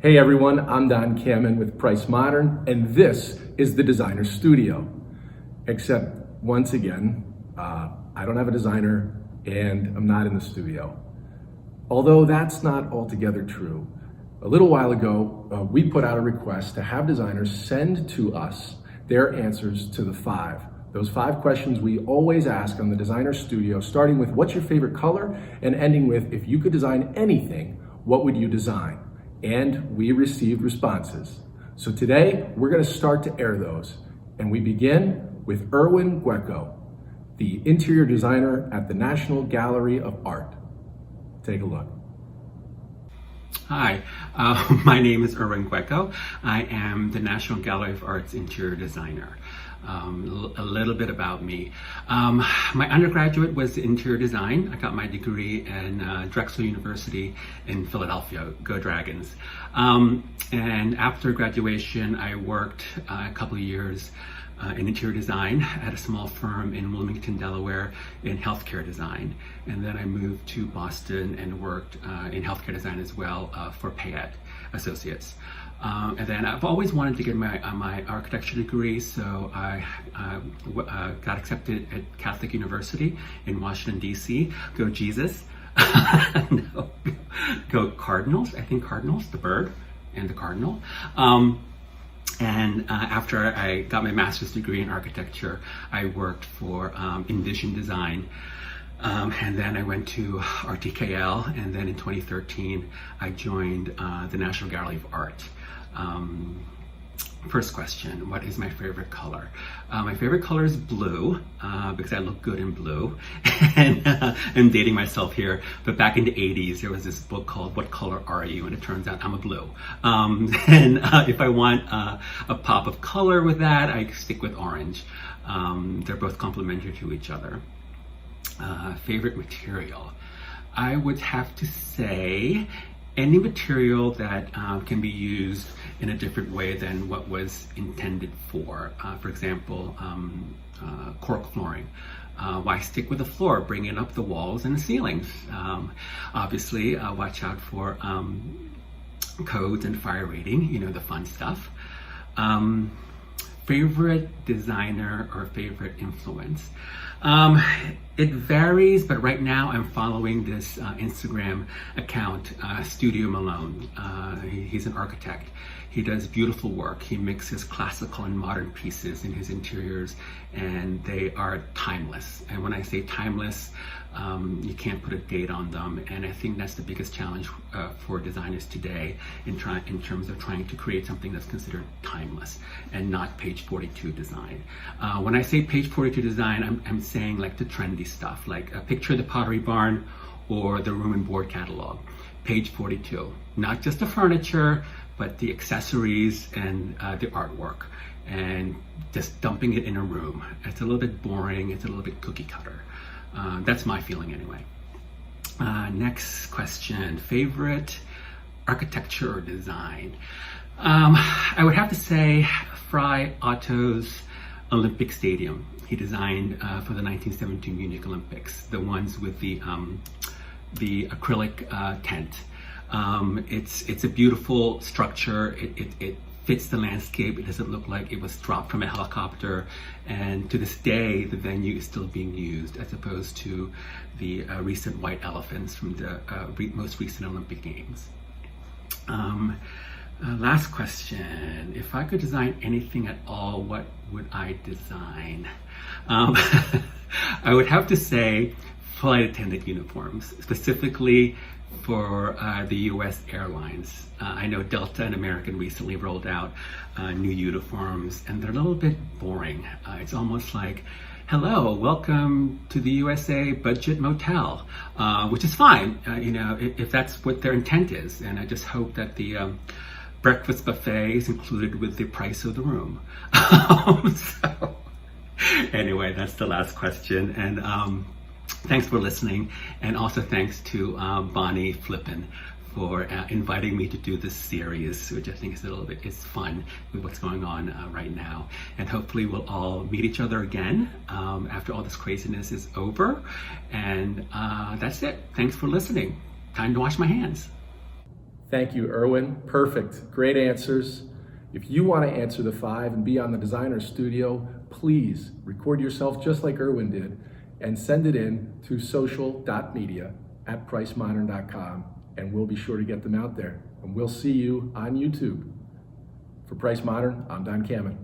Hey everyone, I'm Don Kamen with Price Modern, and this is the Designer Studio. Except, once again, I don't have a designer and I'm not in the studio. Although that's not altogether true. A little while ago, we put out a request to have designers send to us their answers to those five questions we always ask on the Designer Studio, starting with what's your favorite color and ending with if you could design anything, what would you design? And we received responses. So today we're going to start to air those. And we begin with Irwin Gueco, the interior designer at the National Gallery of Art. Take a look. Hi, my name is Irwin Gueco. I am the National Gallery of Art's interior designer. A little bit about me. My undergraduate was interior design. I got my degree in Drexel University in Philadelphia. Go Dragons. And after graduation, I worked a couple of years in interior design at a small firm in Wilmington, Delaware in healthcare design. And then I moved to Boston and worked in healthcare design as well for Payette Associates. And then I've always wanted to get my architecture degree, so I got accepted at Catholic University in Washington, D.C. Go Jesus. No. Go Cardinals. I think Cardinals, the bird and the cardinal. And after I got my master's degree in architecture, I worked for Envision Design. And then I went to RTKL, and then in 2013, I joined the National Gallery of Art. First question, what is my favorite color? My favorite color is blue, because I look good in blue. And I'm dating myself here, but back in the 80s, there was this book called What Color Are You? And it turns out I'm a blue. And if I want a pop of color with that, I stick with orange. They're both complementary to each other. Favorite material? I would have to say any material that can be used in a different way than what was intended for. For example, cork flooring. Why stick with the floor? Bring it up the walls and the ceilings. Obviously, watch out for codes and fire rating, the fun stuff. Favorite designer or favorite influence? It varies, but right now I'm following this Instagram account, Studio Malone. He's an architect. He does beautiful work. He mixes classical and modern pieces in his interiors, and they are timeless. And when I say timeless, you can't put a date on them. And I think that's the biggest challenge for designers today in terms of trying to create something that's considered timeless and not page 42 design. When I say page 42 design, I'm saying like the trendy stuff, like a picture of the Pottery Barn or the Room and Board catalog. Page 42, not just the furniture, but the accessories and the artwork, and just dumping it in a room. It's a little bit boring, it's a little bit cookie cutter. That's my feeling anyway. Next question, favorite architecture or design? I would have to say Fry Otto's Olympic Stadium. He designed for the 1972 Munich Olympics, the ones with the acrylic tent. It's a beautiful structure. It fits the landscape. It doesn't look like it was dropped from a helicopter. And to this day, the venue is still being used, as opposed to the recent white elephants from the most recent Olympic Games. Last question. If I could design anything at all, what would I design? I would have to say flight attendant uniforms, specifically for the US airlines. I know Delta and American recently rolled out new uniforms, and they're a little bit boring. It's almost like, hello, welcome to the USA budget motel, which is fine, if that's what their intent is. And I just hope that the breakfast buffet is included with the price of the room. So anyway, that's the last question. And thanks for listening, and also thanks to Bonnie Flippin for inviting me to do this series, which I think is fun with what's going on right now. And hopefully we'll all meet each other again after all this craziness is over. And that's it. Thanks for listening. Time to wash my hands. Thank you, Irwin. Perfect. Great answers. If you want to answer the 5 and be on the Designer Studio, please record yourself just like Irwin did and send it in to social.media@pricemodern.com, and we'll be sure to get them out there. And we'll see you on YouTube. For Price Modern, I'm Don Kamen.